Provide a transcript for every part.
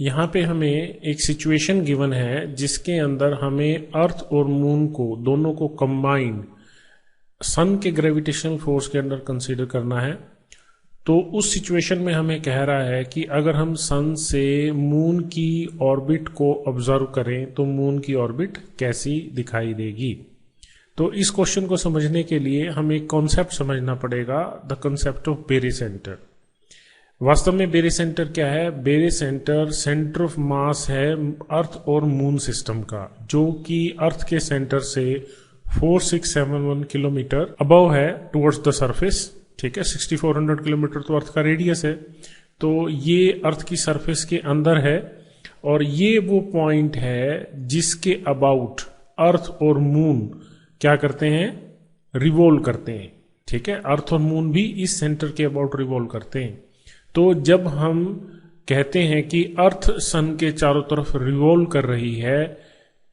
यहाँ पे हमें एक सिचुएशन गिवन है जिसके अंदर हमें अर्थ और मून को दोनों को कंबाइंड सन के ग्रेविटेशनल फोर्स के अंदर कंसीडर करना है। तो उस सिचुएशन में हमें कह रहा है कि अगर हम सन से मून की ऑर्बिट को ऑब्जर्व करें तो मून की ऑर्बिट कैसी दिखाई देगी। तो इस क्वेश्चन को समझने के लिए हमें एक कॉन्सेप्ट समझना पड़ेगा, द कॉन्सेप्ट ऑफ बेरिसेंटर। वास्तव में बेरिसेंटर क्या है? बेरिसेंटर सेंटर ऑफ मास है अर्थ और मून सिस्टम का, जो कि अर्थ के सेंटर से 4671 किलोमीटर अबव है टुवर्ड्स द सरफेस। ठीक है, 6400 किलोमीटर तो अर्थ का रेडियस है, तो ये अर्थ की सरफेस के अंदर है और ये वो पॉइंट है जिसके अबाउट अर्थ और मून क्या करते हैं? रिवॉल्व करते हैं। ठीक है, अर्थ और मून भी इस सेंटर के अबाउट रिवॉल्व करते हैं। तो जब हम कहते हैं कि अर्थ सन के चारों तरफ रिवॉल्व कर रही है,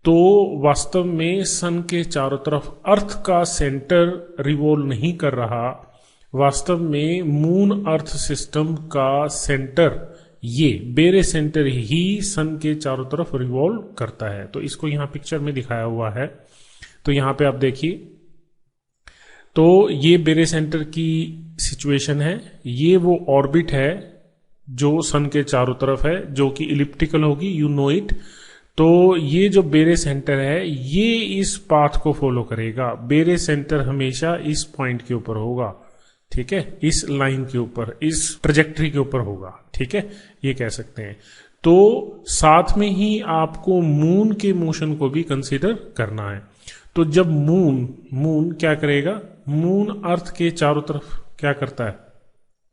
तो वास्तव में सन के चारों तरफ अर्थ का सेंटर रिवॉल्व नहीं कर रहा, वास्तव में मून अर्थ सिस्टम का सेंटर, ये बेरिसेंटर ही सन के चारों तरफ रिवॉल्व करता है। तो इसको यहां पिक्चर में दिखाया हुआ है। तो यहां पे आप देखिए, तो ये बेरिसेंटर की सिचुएशन है। ये वो ऑर्बिट है जो सन के चारों तरफ है, जो कि इलिप्टिकल होगी, यू नो इट। तो ये जो बेरिसेंटर है ये इस पाथ को फॉलो करेगा। बेरिसेंटर हमेशा इस पॉइंट के ऊपर होगा। ठीक है, इस लाइन के ऊपर, इस ट्रेजेक्टरी के ऊपर होगा। ठीक है, ये कह सकते हैं। तो साथ में ही आपको मून के मोशन को भी कंसीडर करना है। तो जब मून क्या करेगा? मून अर्थ के चारों तरफ क्या करता है?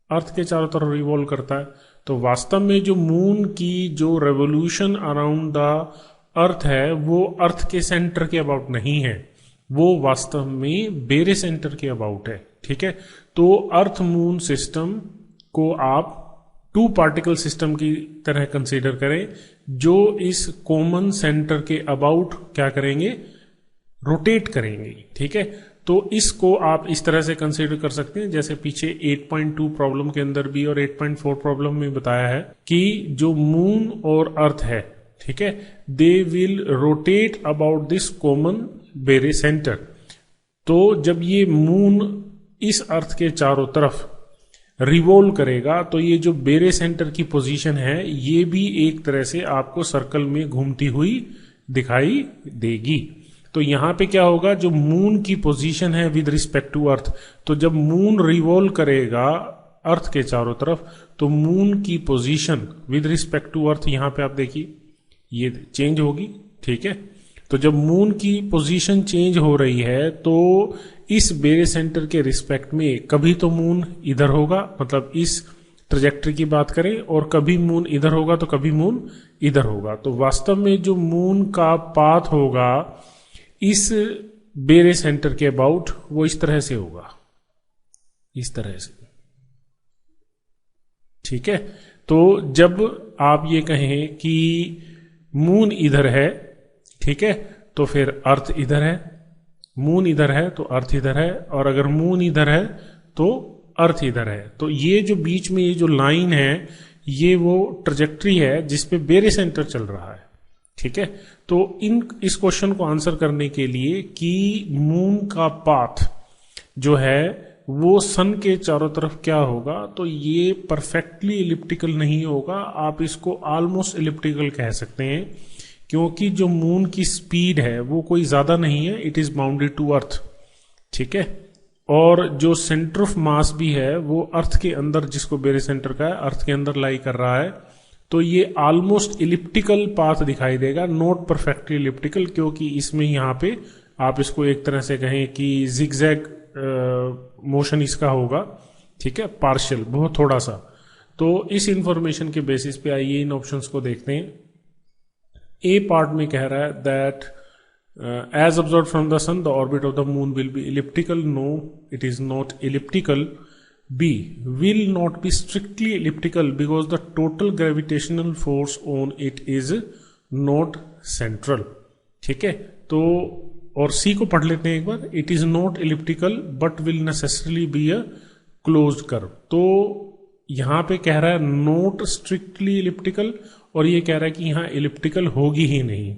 अर्थ के चारों तरफ रिवॉल्व करता है। तो वास्तव में जो मून की जो रेवोल्यूशन अराउंड द अर्थ है वो अर्थ के सेंटर के अबाउट नहीं है, वो वास्तव में बेरिसेंटर के अबाउट है। ठीक है, तो अर्थ मून सिस्टम को आप टू पार्टिकल सिस्टम की तरह कंसीडर करें, जो इस कॉमन सेंटर के अबाउट क्या करेंगे? रोटेट करेंगे। ठीक है, तो इसको आप इस तरह से कंसीडर कर सकते हैं जैसे पीछे 8.2 प्रॉब्लम के अंदर भी और 8.4 प्रॉब्लम में बताया है कि जो मून और अर्थ है, ठीक है, they will rotate about this common barycentre. तो जब ये मून इस अर्थ के चारों तरफ रिवॉल्व करेगा तो ये जो बेरिसेंटर की पोजीशन है ये भी एक तरह से आपको सर्कल में घूमती हुई दिखाई देगी। तो यहां पे क्या होगा? जो मून की पोजीशन है विद रिस्पेक्ट टू अर्थ, तो जब मून रिवॉल्व करेगा अर्थ के चारों तरफ तो मून की position with respect to earth यहां पे आप देखिए ये चेंज होगी। ठीक है, तो जब मून की पोजीशन चेंज हो रही है तो इस बेरिसेंटर के रिस्पेक्ट में कभी तो मून इधर होगा, मतलब इस ट्रेजेक्टरी की बात करें, और कभी मून इधर होगा तो कभी मून इधर होगा। तो वास्तव में जो मून का पाथ होगा इस बेरिसेंटर के अबाउट वो इस तरह से होगा, इस तरह से। ठीक है, तो जब आप ये कहें कि मून इधर है, ठीक है, तो फिर अर्थ इधर है, मून इधर है तो अर्थ इधर है, और अगर मून इधर है तो अर्थ इधर है। तो ये जो बीच में ये जो लाइन है ये वो ट्रेजेक्टरी है जिसपे बेरिसेंटर चल रहा है। ठीक है, तो इस क्वेश्चन को आंसर करने के लिए कि मून का पाथ जो है वो सन के चारों तरफ क्या होगा, तो ये परफेक्टली इलिप्टिकल नहीं होगा, आप इसको ऑलमोस्ट इलिप्टिकल कह सकते हैं, क्योंकि जो मून की स्पीड है वो कोई ज्यादा नहीं है, it is bounded to earth. ठीक है, और जो सेंटर ऑफ मास भी है वो अर्थ के अंदर, जिसको बेरिसेंटर का है, अर्थ के अंदर लाई कर रहा है। तो ये ऑलमोस्ट इलिप्टिकल पाथ दिखाई देगा, नॉट परफेक्टली इलिप्टिकल, क्योंकि इसमें यहां पे आप इसको एक तरह से कहें कि जिगजैग मोशन इसका होगा। ठीक है, पार्शियल, बहुत थोड़ा सा। तो इस इंफॉर्मेशन के बेसिस पे आइए इन ऑप्शंस को देखते हैं। ए पार्ट में कह रहा है that as observe from the sun the orbit of the moon will be elliptical. No, it is not elliptical. B will not be strictly elliptical because the total gravitational force on it is not central. ठीक है, तो और C को पढ़ लेते हैं एक बार। It is not elliptical but will necessarily be a closed curve. तो यहां पे कह रहा है नोट स्ट्रिक्टली इलिप्टिकल, और ये कह रहा है कि यहां इलिप्टिकल होगी ही नहीं।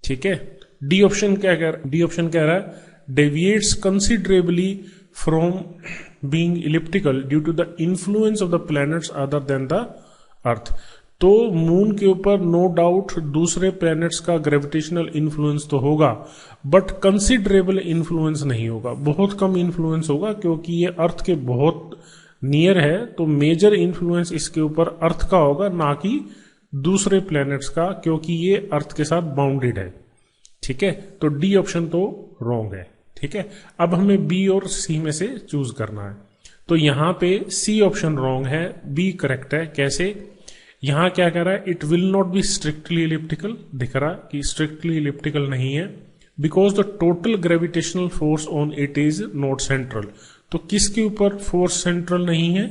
ठीक है, डी ऑप्शन क्या कह रहा है? डी ऑप्शन कह रहा है deviates considerably from being elliptical due to the influence of the planets other than the earth. तो मून के ऊपर नो डाउट दूसरे प्लैनेट्स का ग्रेविटेशनल इन्फ्लुएंस तो होगा, बट कंसिडरेबल इन्फ्लुएंस नहीं होगा, बहुत कम इन्फ्लुएंस होगा, क्योंकि ये अर्थ के बहुत नियर है। तो मेजर इन्फ्लुएंस इसके ऊपर अर्थ का होगा, ना कि दूसरे प्लैनेट्स का, क्योंकि ये अर्थ के साथ बाउंडेड है। ठीक है, तो डी ऑप्शन तो रॉन्ग है। ठीक है, अब हमें बी और सी में से चूज करना है। तो यहां पे सी ऑप्शन रॉन्ग है, बी करेक्ट है। कैसे? यहां क्या कह रहा है? It will not be strictly elliptical, दिख रहा कि स्ट्रिक्टली इलिप्टिकल नहीं है, because the total gravitational force on it is not central. तो किसके ऊपर फोर्स सेंट्रल नहीं है?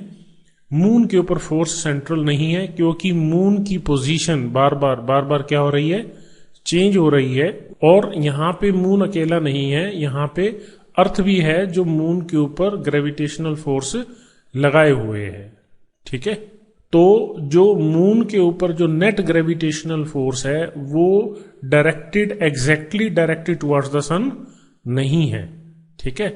मून के ऊपर फोर्स सेंट्रल नहीं है, क्योंकि मून की पोजीशन बार बार क्या हो रही है? चेंज हो रही है। और यहां पे मून अकेला नहीं है, यहां पे अर्थ भी है जो मून के ऊपर ग्रेविटेशनल फोर्स लगाए हुए है। ठीक है, तो जो मून के ऊपर जो नेट ग्रेविटेशनल फोर्स है वो एग्जैक्टली डायरेक्टेड टुवर्ड्स द सन नहीं है। ठीक है,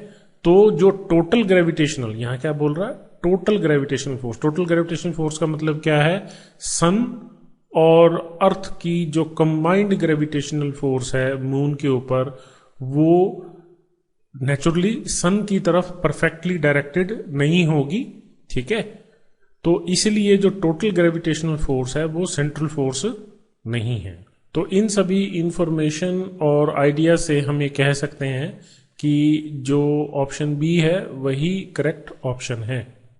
तो जो टोटल ग्रेविटेशनल, यहां क्या बोल रहा है? Total gravitational force. Total gravitational force का मतलब क्या है? सन और अर्थ की जो कंबाइंड ग्रेविटेशनल फोर्स है मून के ऊपर, वो नेचुरली सन की तरफ परफेक्टली डायरेक्टेड नहीं होगी। ठीक है, तो इसलिए जो टोटल ग्रेविटेशनल फोर्स है वो सेंट्रल फोर्स नहीं है। तो इन सभी इंफॉर्मेशन और आइडिया से हम ये कह सकते हैं कि जो ऑप्शन बी है वही करेक्ट ऑप्शन है।